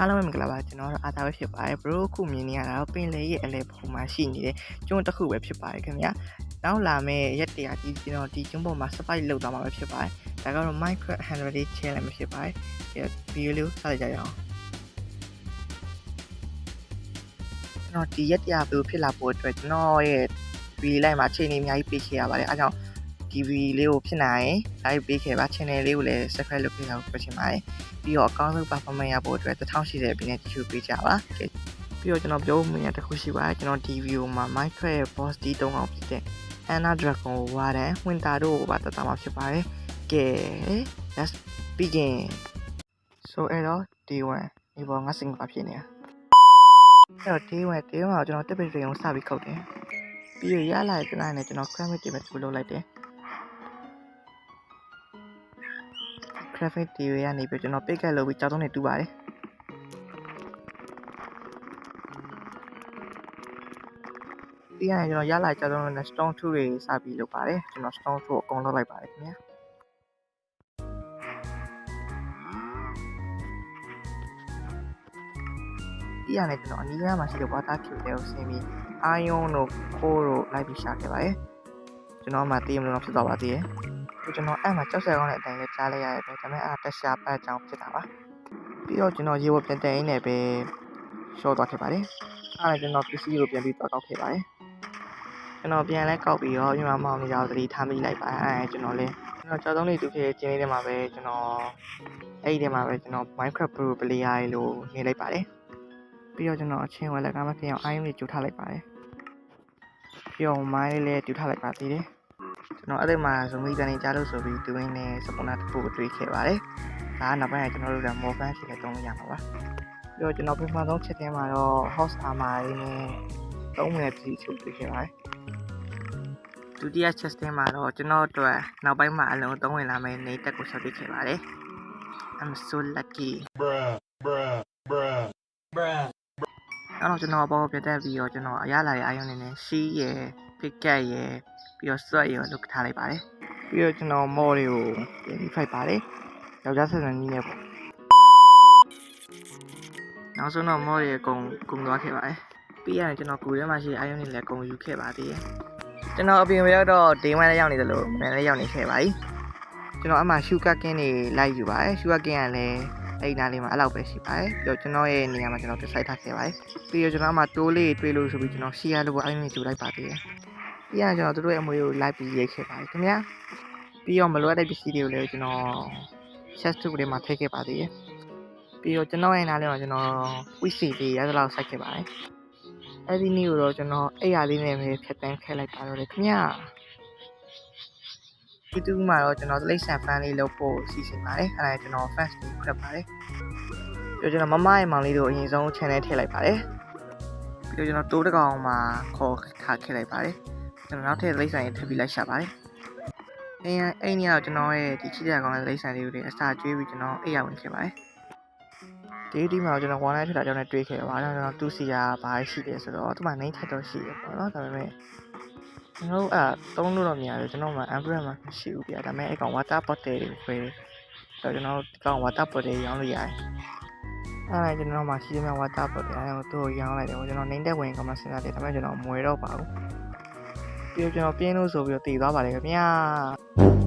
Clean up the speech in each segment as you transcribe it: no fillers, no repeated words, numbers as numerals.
အားလုံးပဲမင်္ဂလာပါကျွန်တော်တို့အားသားပဲဖြစ်ပါတယ်ဘရိုခုမြင်နေရတာတော့ပင်လေရဲ့အလဲပုံမှာရှိနေတဲ့ကျွန်းတစ်ခုပဲဖြစ်ပါတယ်ခင်ဗျာနောက်လာမယ့်ရက်တရာဒီကျွန်တော်ဒီကျွန်းပေါ်မှာ spike လောက်သွားမှာပဲဖြစ်ပါတယ်ဒါကတော့ Minecraft 100 challenge ပဲဖြစ်ပါတယ်ဗီဒီယိုလေးစလိုက်ကြရအောင်ကျွန်တော်ဒီရက်တရာဘယ်လိုဖြစ်လာဖို့အတွက်ကျွန်တော်ရဲ့ဗီဒီယိုလိုက်မှာအချိန်ကြီးအများကြီးပေးခဲ့ရပါတယ်အားကြောင့်ဒီဗီဒီယိုလေးကိုဖြစ်နိုင်ရင် like ပေးခဲ့ပါ channel လေးကိုလည်း subscribe လုပ်ပေးတာကိုပြောချင်ပါတယ်ပြီးတော့အကောင်းဆုံး performance ရဖို့အတွက်1080ပြည့်နဲ့တချို့ပေးကြပါပြီးတော့ကျွန်တော်ပြောမှုရတစ်ခုရှိပါတယ်ကျွန်တော်ဒီ video မှာ Minecraft ရဲ့ boss ဒီ3အောင်ဖြစ်တဲ့ Ender Dragon ကိုဝါတယ် Winter တို့ကိုပါတတ်တာမှာဖြစ်ပါတယ်ကဲ let's begin so အဲ့တော့ day 1ဒီပေါ်ငါစင်ပါဖြစ်နေတာအဲ့တော့ day 1မှာကျွန်တော်တက်ပစ်တွေကိုစပြီးခုတ်တယ်ပြီးရရလာတဲ့တိုင်းနဲ့ကျွန်တော် craft တွေပဲထူလုပ်လိုက်တယ်Traffic TV ကနေပြီးကျွန်တော် pick up လုပ်ပြီးကြောက်တုံးနေတူပါတယ်ဒီကနေ့ကျွန်တော်ရလာကြောက်တုံးနဲ့ stone 2တွေစပြီးလုပ်ပါတယ်ကျွန်တော် stone 2ကိုအကုန်လုပ်လိုက်ပါတယ်ခင်ဗျာဒီကနေ့ကျွန်တော်အနီးကမှာရှိတဲ့ water cube တွေကိုဆင်းပြီး iron တို့ coal တို့လိုက်ပြီးရှာခဲ့ပါတယ်ကျွန်တော်မှတည်မလို့ဖြစ်သွားပါသေးတယ်ကျွန်တော်အဲ့မှာကြောက်ဆက်ကောင်းတဲ့အတိုင်းလေးကြားလိုက်ရတယ်ပဲဒါပေမဲ့အဲ့တက်ရှာပတ်အကြောင်းဖြစ်တာပါပြီးတော့ကျွန်တော်ရေဝပြန်တက်ရင်းနဲ့ပဲရှော့သွားခဲ့ပါတယ်အဲ့ဒါကျွန်တော် PC ကိုပြန်ပြီးတောက်ခဲ့ပါတယ်ကျွန်တော်ပြန်လဲကောက်ပြီးတော့မြန်မာမောင်နေကြတော့သတိထားမိလိုက်ပါအဲ့ကျွန်တော်ကြောက်တုံးလေးသူဖြစ်ကျင်းလေးထဲမှာပဲကျွန်တော်အဲ့ဒီထဲမှာပဲကျွန်တော် Minecraft Pro Player လို့နေလိုက်ပါတယ်ပြီးတော့ကျွန်တော်အချင်းဝယ်လက်ကမှပြန်အောင် iron လေးကျူထားလိုက်ပါတယ်ပြီးတော့မိုင်းလေးတူထားလိုက်ပါသေးတယ်ကျွန်တော်အဲ့ဒီမှာ zombie ကနေကြားလို့ဆိုပြီးတူရင်းနဲ့ spawner တစ်ခုကိုတွေ့ခဲ့ပါတယ်ဒါကနောက်ပိုင်းကကျွန်တော်တို့က more fan ဖြစ်နေတုံးလို့ရမှာပါပြီးတော့ကျွန်တော်ပြင်ပဆုံးချက်ထဲမှာတော့ house armor လေးနဲ့3မိနစ်ပြည့်ချုပ်တွေ့ခဲ့ပါတယ်ဒုတိယချက်ထဲမှာတော့ကျွန်တော်တို့နောက်ပိုင်းမှာအလုံး3ဝင်လာမယ်နေတက်ကိုဆက်တွေ့ခဲ့ပါတယ် I'm so lucky bruh အဲ့တော့ကျွန်တော်ပေါ်ပြတက်ပြီးတော့ကျွန်တော်အရလာတဲ့အာယုံနေနဲ့ she ရယ် pick up ရယ်ပြီးတော့ sweat ရယ်လုထားလိုက်ပါတယ်ပြီးတော့ကျွန်တော် mod တွေကိုပြင်ပြီး fight ပါတယ်ယောက်ျားဆက်ဆံနည်းနဲ့ပေါ့နောက်ဆုံးတော့ mod တွေအကုန်သွားခဲ့ပါတယ်ပြီးရင်ကျွန်တော်ကိုယ်ထဲမှာရှိအာယုံနေလည်းအကုန်ယူခဲ့ပါသေးတယ်ကျွန်တော်အပြင်မရောက်တော့ day 1လည်းရောက်နေသလိုမနေ့လည်းရောက်နေခဲ့ပါပြီကျွန်တော်အမှ sugar cane တွေလိုက်ယူပါတယ် sugar cane ကလည်းအဲ့နားလေးမှာအဲ့လောက်ပဲရှိပါတယ်ပြီးတော့ကျွန်တော်ရဲ့နေရာမှာကျွန်တော်တစ်ဆိုင်ထားခဲ့ပါတယ်ပြီးတော့ကျွန်တော်အမှတိုးလေးတွေးလို့ဆိုပြီးကျွန်တော် share လို့အဲ့လိုယူလိုက်ပါသေးတယ်ပြီးရင်ကျွန်တော်တို့ရဲ့အမွေကိုလိုက်ပြီးရိတ်ခဲ့ပါတယ်ခင်ဗျာပြီးတော့မလိုအပ်တဲ့ပစ္စည်းတွေကိုလည်းကျွန်တော် chest တွေမှာထည့်ခဲ့ပါသေးတယ်ပြီးတော့ကျွန်တော်ရဲ့နားလေးမှာကျွန်တော် wiki လေးရသလောက်စိုက်ခဲ့ပါတယ်အဲ့ဒီနေ့တော့ကျွန်တော်အဲ့ရလေးနဲ့ပဲဖြတ်တန်းခဲ့လိုက်ပါတော့လေခင်ဗျာYouTube မှာတော့ကျွန်တော်တိရစ္ဆာန် fan လေးလုပ်ဖို့စီစဉ်ပါတယ်အဲ့ဒါကျွန်တော် fans လေးခရက်ပါတယ်ပြီးတော့ကျွန်တော်မမရဲ့မောင်လေးတို့အရင်ဆုံး channel ထည့်လိုက်ပါတယ်ပြီးတော့ကျွန်တော်တိုးတကောင်မှာခေါ်ခါခဲ့လိုက်ပါတယ်ကျွန်တော်နောက်ထပ်တိရစ္ဆာန်ရေးထပ်ပြီးလိုက်ရှာပါတယ်အဲ့နေ့တော့ကျွန်တော်ရဲ့ဒီချစ်တဲ့ကောင်ရဲ့တိရစ္ဆာန်လေးတွေအစာကျွေးပြီးကျွန်တော်အိပ်ရဝင်ခဲ့ပါတယ်ဒီမှာကျွန်တော် online ဖြစ်တာကြောင့်လည်းတွေးခဲ့တယ်။ဘာလို့ကျွန်တော်သူ့စီယာဘာရှိတယ်ဆိုတော့သူ့မှာ name tag တော့ရှိတယ်ပေါ့နော်။ဒါပေမဲ့ကျွန်တော်တုံးလို့တော့မရဘူးကျွန်တော်မှ umbrella မှာမရှိဘူးဗျာ။ဒါပေမဲ့အဲ့ကောင် water bottle တွေပဲ။ဆိုတော့ကျွန်တော်ဒီကောင် water bottle ရောင်းလို့ရတယ်။အဲ့ဒါကျွန်တော်မှရှိတဲ့ water bottle အဲ့ဒါကိုသူ့ကိုရောင်းလိုက်တယ်။ကျွန်တော် name tag ဝင်ကမှစဉ်းစားတယ်ဒါပေမဲ့ကျွန်တော်မွေတော့ပါဘူး။ပြီးတော့ကျွန်တော်ပြင်းလို့ဆိုပြီးတော့တည်သွားပါတယ်ခင်ဗျာ။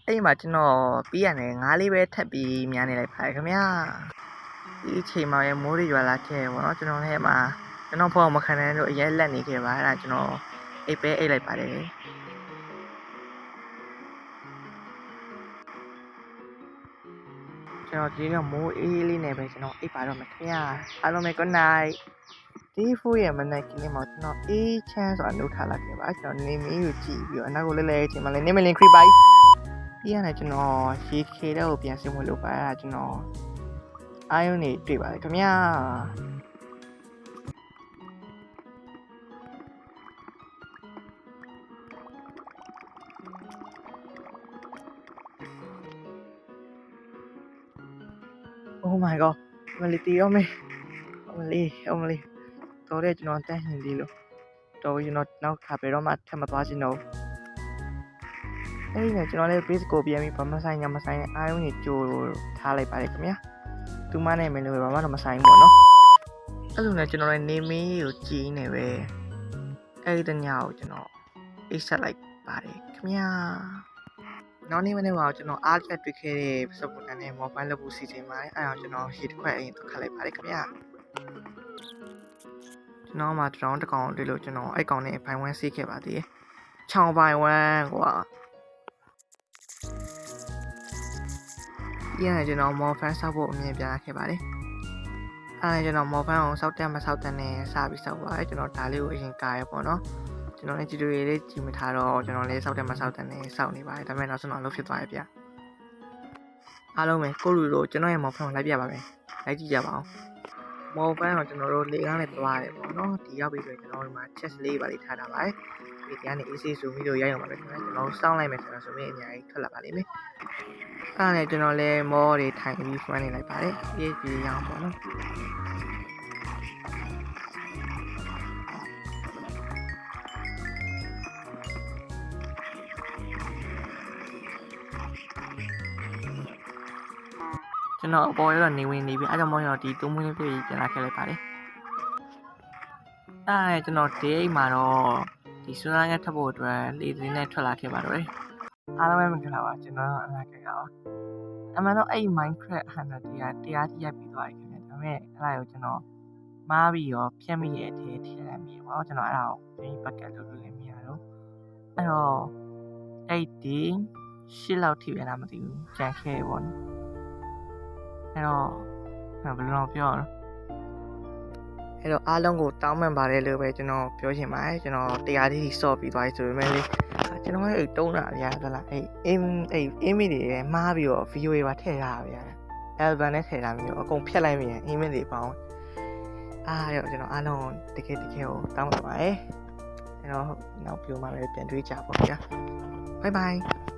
အဲ့မှာကျွန်တော်ပြီးရတယ်ငါးလေးပဲထပ်ပြီးများနေလိုက်ပါတယ်ခင်ဗျာဒီအချိန်မှာရမိုးတွေရွာလာခဲ့ပေါ့နော်ကျွန်တော်လည်းမှာကျွန်တော်ဖောက်မခံနိုင်လို့အရက်လက်နေခဲ့ပါအဲ့ဒါကျွန်တော်အိပ်ပဲအိပ်လိုက်ပါတယ်ကျွန်တော်ဒီကမိုးအေးလေးနဲ့ပဲကျွန်တော်အိပ်ပါတော့မယ်ခင်ဗျာအားလုံးပဲ good night ဒီဖိုးရဲ့မနက်ကလေးမှာကျွန်တော်အေးချမ်းစွာနှုတ်ထားလိုက်ခဲ့ပါကျွန်တော်နေမင်းကိုကြည့်ပြီးတော့အနောက်ကိုလဲအချိန်မှာလည်းနေမလင်ခရီးပိုက်ပြီးရတယ်ကျွန်တော်ရေခေတဲ့ကိုပြန်ဆင်းဝင်လို့ပါအဲ့ဒါကျွန်တော်အာယုန်နေတွေ့ပါတယ်ခင်ဗျာOh my god မလီတီရောမေမလီတော်တဲ့ကျွန်တော်တန်းနေပြီလို့တော်ကျွန်တော်နောက်ခါပဲတော့မှထပ်မသွားချင်တော့ အဲ့ဒီနဲ့ကျွန်တော်လည်း base ကိုပြန်ပြီးဘာမဆိုင်ညာမဆိုင်နဲ့အားလုံးကြီးကြိုထားလိုက်ပါတယ်ခင်ဗျာသူမနဲ့မင်းတို့ဘာမှတော့မဆိုင်ဘူးပေါ့နော်အဲ့လိုနဲ့ကျွန်တော်လည်းနေမင်းကိုကြည်နေပဲအဲ့ဒီတညကိုကျွန်တော်အိတ်ဆက်လိုက်ပါတယ်ခင်ဗျာနောက်နေ့မနေ့ကကျွန်တော်အားချက်တွေ့ခဲ့တဲ့စပုတ်တန်နဲ့ mobile လုပ်ဖို့စီစဉ်ပါတယ်အဲ့တော့ကျွန်တော်ရှေ့တစ်ခွက်အရင်ခတ်လိုက်ပါတယ်ခင်ဗျာကျွန်တော်မှတောင်းတစ်ကောင်တွေ့လို့ကျွန်တော်အဲ့ကောင်နဲ့ဘိုင်ဝမ်စီးခဲ့ပါသေးတယ်ချောင်းဘိုင်ဝမ်ကွာပြန်ကျွန်တော် more fan ဆောက်ဖို့အမြင်ပြခဲ့ပါတယ်အဲ့ကျွန်တော် more fan ကိုစောက်တက်မစောက်တက်နဲ့စပြီးစောက်ပါတယ်ကျွန်တော်ဒါလေးကိုအရင်ကာရပေါ့နော်ကျွန်တော်လည်းကြည့်တွေ့လေးကြည့်မထားတော့ကျွန်တော်လည်းစောက်တက်မစောက်တက်နဲ့စောက်နေပါတယ်ဒါပေမဲ့နောက်ဆုံးတော့လုပ်ဖြစ်သွားရဲ့ဗျအားလုံးပဲကိုလူတို့ကျွန်တော်ရဲ့ more fan ကိုလိုက်ပြပါမယ်လိုက်ကြည့်ကြပါဦး more fan ကိုကျွန်တော်တို့လေကားနဲ့သွားတယ်ပေါ့နော်ဒီရောက်ပြီဆိုရင်ကျွန်တော်တို့မှာ chest လေးပါလေးထားတာပါတယ်ဒီကနေ AC ဆိုပြီးတော့ရိုက်အောင်ပါပဲခင်ဗျာကျွန်တော်စောင်းလိုက်မယ်ဆိုတော့ဆိုပြီးအများကြီးထွက်လာပါလိမ့်မယ်အဲ့ဒါနဲ့ကျွန်တော်လည်း more တွေထိုင်ပြီး front နေလိုက်ပါတယ်ပြေးပြေးရအောင်ပေါ့နော်ကျွန်တော်အပေါ်ရတော့နေဝင်နေပြီအဲကြောင့်မောင်ရောဒီသုံးမွေးလေးပြေးပြန်လာခဲ့လိုက်ပါတယ်အဲ့ဒါနဲ့ကျွန်တော် day မှာတော့ဒီစွမ်းအားငယ်ထပ်ဖို့အတွက်လေစင်းနဲ့ထွက်လာခဲ့ပါတော့တယ်အားလုံးပဲမင်္ဂလာပါကျွန်တော်အနာခဲ့တာပါအမှန်တော့အဲ့ Minecraft 100တရားကြီးရိုက်ပြီးသွားပြီခင်ဗျဒါပေမဲ့အဲ့ဒါကိုကျွန်တော်မားပြီးရောဖြတ်မိရဲ့အထဲထည့်လိုက်မိပါတော့ကျွန်တော်အဲ့ဒါကိုဒီဘက်ကတ်လုပ်လို့လည်းမရတော့အဲ့တော့အဲ့ဒီရှစ်လောက်ထိပဲလားမသိဘူးကြံခဲ့ပေါ့နော်အဲ့တော့ဘယ်လိုတော့ပြောရအောင်အဲ့တော့အားလုံးကိုတောင်းပန်ပါတယ်လို့ပဲကျွန်တော်ပြောချင်ပါတယ်ကျွန်တော်တရားကြီးဆော့ပြီးသွားပြီဆိုပေမဲ့လေကျွန်တော်အဲ့တုံးတာဗျာသလားအဲ့အင်းမီတွေမှားပြီးတော့ video တွေပါထည့်ထားတာဗျာ album နဲ့ထည့်ထားပြီးတော့အကုန်ဖြတ်လိုက်မိရင်အင်းမီတွေပေါင်းရောကျွန်တော်အားလုံးတကယ်ကိုတောင်းပန်ပါတယ်အဲ့တော့နောက်ပြောမှလည်းပြန်တွေ့ကြပါဗျာ bye bye